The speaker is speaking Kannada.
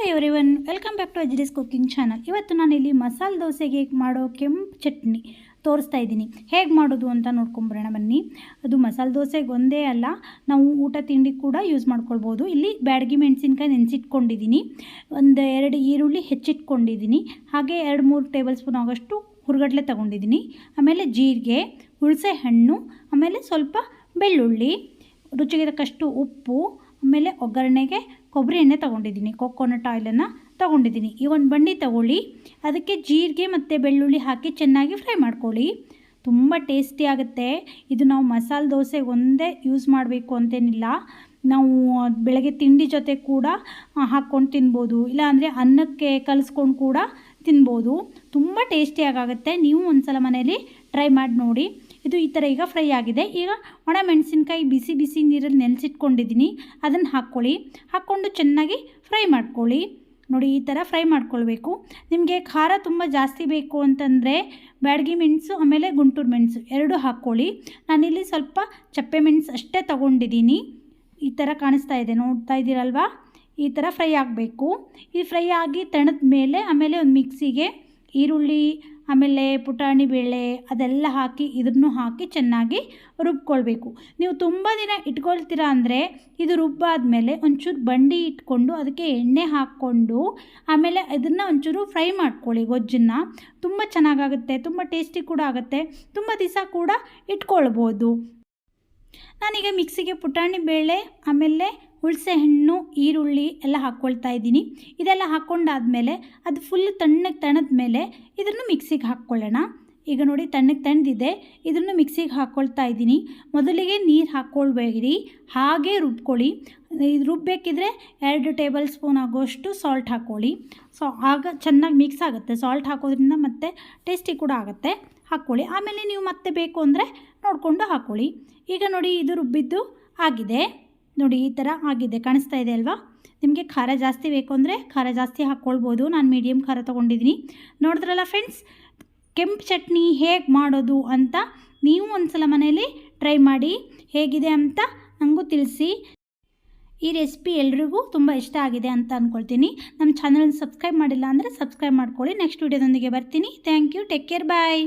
Everyone, welcome back to Ajri's cooking channel. ಇವತ್ತು ನಾನು ಇಲ್ಲಿ ಮಸಾಲೆ ದೋಸೆಗೆ ಮಾಡೋ ಕೆಂಪು ಚಟ್ನಿ ತೋರಿಸ್ತಾ ಇದ್ದೀನಿ. ಹೇಗೆ ಮಾಡೋದು ಅಂತ ನೋಡ್ಕೊಂಬರೋಣ ಬನ್ನಿ. ಅದು ಮಸಾಲೆ ದೋಸೆಗೆ ಒಂದೇ ಅಲ್ಲ, ನಾವು ಊಟ ತಿಂಡಿ ಕೂಡ ಯೂಸ್ ಮಾಡ್ಕೊಳ್ಬೋದು. ಇಲ್ಲಿ ಬ್ಯಾಡಗಿ ಮೆಣಸಿನ್ಕಾಯಿ ನೆನೆಸಿಟ್ಕೊಂಡಿದ್ದೀನಿ, ಒಂದು 2 ಈರುಳ್ಳಿ ಹೆಚ್ಚಿಟ್ಕೊಂಡಿದ್ದೀನಿ, ಹಾಗೆ 2-3 ಟೇಬಲ್ ಸ್ಪೂನ್ ಆಗೋಷ್ಟು ಹುರ್ಗಡ್ಲೆ ತೊಗೊಂಡಿದ್ದೀನಿ, ಆಮೇಲೆ ಜೀರಿಗೆ, ಹುಣಸೆ ಹಣ್ಣು, ಆಮೇಲೆ ಸ್ವಲ್ಪ ಬೆಳ್ಳುಳ್ಳಿ, ರುಚಿಗೆ ತಕ್ಕಷ್ಟು ಉಪ್ಪು, ಆಮೇಲೆ ಒಗ್ಗರಣೆಗೆ ಕೊಬ್ಬರಿ ಎಣ್ಣೆ ತೊಗೊಂಡಿದ್ದೀನಿ, ಕೊಕೊನಟ್ ಆಯಿಲನ್ನು ತೊಗೊಂಡಿದ್ದೀನಿ. ಈ ಒಂದು ಬಂಡಿ ತೊಗೊಳ್ಳಿ, ಅದಕ್ಕೆ ಜೀರಿಗೆ ಮತ್ತು ಬೆಳ್ಳುಳ್ಳಿ ಹಾಕಿ ಚೆನ್ನಾಗಿ ಫ್ರೈ ಮಾಡ್ಕೊಳ್ಳಿ. ತುಂಬ ಟೇಸ್ಟಿ ಆಗುತ್ತೆ. ಇದು ನಾವು ಮಸಾಲೆ ದೋಸೆಗೆ ಒಂದೇ ಯೂಸ್ ಮಾಡಬೇಕು ಅಂತೇನಿಲ್ಲ, ನಾವು ಬೆಳಗ್ಗೆ ತಿಂಡಿ ಜೊತೆ ಕೂಡ ಹಾಕ್ಕೊಂಡು ತಿನ್ಬೋದು, ಇಲ್ಲಾಂದರೆ ಅನ್ನಕ್ಕೆ ಕಲಿಸ್ಕೊಂಡು ಕೂಡ ತಿನ್ಬೋದು. ತುಂಬ ಟೇಸ್ಟಿಯಾಗುತ್ತೆ. ನೀವು ಒಂದ್ಸಲ ಮನೆಯಲ್ಲಿ ಟ್ರೈ ಮಾಡಿ ನೋಡಿ. ಇದು ಈ ಥರ ಈಗ ಫ್ರೈ ಆಗಿದೆ. ಈಗ ಒಣ ಮೆಣಸಿನ್ಕಾಯಿ ಬಿಸಿ ಬಿಸಿ ನೀರಲ್ಲಿ ನೆನೆಸಿಟ್ಕೊಂಡಿದ್ದೀನಿ, ಅದನ್ನು ಹಾಕ್ಕೊಂಡು ಚೆನ್ನಾಗಿ ಫ್ರೈ ಮಾಡ್ಕೊಳ್ಳಿ. ನೋಡಿ, ಈ ಥರ ಫ್ರೈ ಮಾಡ್ಕೊಳ್ಬೇಕು. ನಿಮಗೆ ಖಾರ ತುಂಬ ಜಾಸ್ತಿ ಬೇಕು ಅಂತಂದರೆ ಬ್ಯಾಡಗಿ ಮೆಣಸು ಆಮೇಲೆ ಗುಂಟೂರು ಮೆಣಸು 2 ಹಾಕ್ಕೊಳ್ಳಿ. ನಾನಿಲ್ಲಿ ಸ್ವಲ್ಪ ಚಪ್ಪೆ ಮೆಣಸು ಅಷ್ಟೇ ತೊಗೊಂಡಿದ್ದೀನಿ. ಈ ಥರ ಕಾಣಿಸ್ತಾ ಇದೆ, ನೋಡ್ತಾ ಇದ್ದೀರಲ್ವಾ? ಈ ಥರ ಫ್ರೈ ಆಗಬೇಕು. ಈ ಫ್ರೈ ಆಗಿ ತಣದ ಮೇಲೆ ಆಮೇಲೆ ಒಂದು ಮಿಕ್ಸಿಗೆ ಈರುಳ್ಳಿ ಆಮೇಲೆ ಪುಟಾಣಿ ಬೇಳೆ ಅದೆಲ್ಲ ಹಾಕಿ ಇದನ್ನು ಹಾಕಿ ಚೆನ್ನಾಗಿ ರುಬ್ಕೊಳ್ಬೇಕು. ನೀವು ತುಂಬ ದಿನ ಇಟ್ಕೊಳ್ತೀರಾ ಅಂದರೆ ಇದು ರುಬ್ಬಾದಮೇಲೆ ಒಂಚೂರು ಬಂಡಿ ಇಟ್ಕೊಂಡು ಅದಕ್ಕೆ ಎಣ್ಣೆ ಹಾಕ್ಕೊಂಡು ಆಮೇಲೆ ಇದನ್ನು ಒಂಚೂರು ಫ್ರೈ ಮಾಡ್ಕೊಳ್ಳಿ. ಗೊಜ್ಜನ್ನು ತುಂಬ ಚೆನ್ನಾಗಾಗುತ್ತೆ, ತುಂಬ ಟೇಸ್ಟಿ ಕೂಡ ಆಗುತ್ತೆ, ತುಂಬ ದಿವಸ ಕೂಡ ಇಟ್ಕೊಳ್ಬೋದು. ನಾನೀಗ ಮಿಕ್ಸಿಗೆ ಪುಟಾಣಿ ಬೇಳೆ ಆಮೇಲೆ ಹುಣಸೆ ಹಣ್ಣು, ಈರುಳ್ಳಿ ಎಲ್ಲ ಹಾಕ್ಕೊಳ್ತಾ ಇದ್ದೀನಿ. ಇದೆಲ್ಲ ಹಾಕ್ಕೊಂಡಾದಮೇಲೆ ಅದು ಫುಲ್ ತಣ್ಣಗೆ ತಣದ ಮೇಲೆ ಇದನ್ನು ಮಿಕ್ಸಿಗೆ ಹಾಕ್ಕೊಳ್ಳೋಣ. ಈಗ ನೋಡಿ, ತಣ್ಣಗೆ ತಣ್ಣದಿದೆ, ಇದನ್ನು ಮಿಕ್ಸಿಗೆ ಹಾಕ್ಕೊಳ್ತಾ ಇದ್ದೀನಿ. ಮೊದಲಿಗೆ ನೀರು ಹಾಕ್ಕೊಳ್ಬೇಡಿ, ಹಾಗೇ ರುಬ್ಕೊಳ್ಳಿ. ಇದು ರುಬ್ಬಬೇಕಿದ್ರೆ 2 ಟೇಬಲ್ ಸ್ಪೂನ್ ಆಗೋಷ್ಟು ಸಾಲ್ಟ್ ಹಾಕ್ಕೊಳ್ಳಿ. ಆಗ ಚೆನ್ನಾಗಿ ಮಿಕ್ಸ್ ಆಗುತ್ತೆ. ಸಾಲ್ಟ್ ಹಾಕೋದ್ರಿಂದ ಮತ್ತೆ ಟೇಸ್ಟಿ ಕೂಡ ಆಗುತ್ತೆ. ಹಾಕ್ಕೊಳ್ಳಿ. ಆಮೇಲೆ ನೀವು ಮತ್ತೆ ಬೇಕು ಅಂದರೆ ನೋಡಿಕೊಂಡು ಹಾಕ್ಕೊಳ್ಳಿ. ಈಗ ನೋಡಿ, ಇದು ರುಬ್ಬಿದ್ದು ಆಗಿದೆ. ನೋಡಿ, ಈ ಥರ ಆಗಿದೆ, ಕಾಣಿಸ್ತಾ ಇದೆ ಅಲ್ವಾ? ನಿಮಗೆ ಖಾರ ಜಾಸ್ತಿ ಬೇಕು ಅಂದರೆ ಖಾರ ಜಾಸ್ತಿ ಹಾಕ್ಕೊಳ್ಬೋದು. ನಾನು ಮೀಡಿಯಮ್ ಖಾರ ತೊಗೊಂಡಿದ್ದೀನಿ. ನೋಡಿದ್ರಲ್ಲ ಫ್ರೆಂಡ್ಸ್, ಕೆಂಪು ಚಟ್ನಿ ಹೇಗೆ ಮಾಡೋದು ಅಂತ ನೀವು ಒಂದ್ಸಲ ಮನೆಯಲ್ಲಿ ಟ್ರೈ ಮಾಡಿ, ಹೇಗಿದೆ ಅಂತ ನನಗೂ ತಿಳಿಸಿ. ಈ ರೆಸಿಪಿ ಎಲ್ರಿಗೂ ತುಂಬ ಇಷ್ಟ ಆಗಿದೆ ಅಂತ ಅಂದ್ಕೊಳ್ತೀನಿ. ನಮ್ಮ ಚಾನಲ್ನ ಸಬ್ಸ್ಕ್ರೈಬ್ ಮಾಡಿಲ್ಲ ಅಂದರೆ ಸಬ್ಸ್ಕ್ರೈಬ್ ಮಾಡ್ಕೊಳ್ಳಿ. ನೆಕ್ಸ್ಟ್ ವೀಡಿಯೋದೊಂದಿಗೆ ಬರ್ತೀನಿ. Thank you, take care, bye.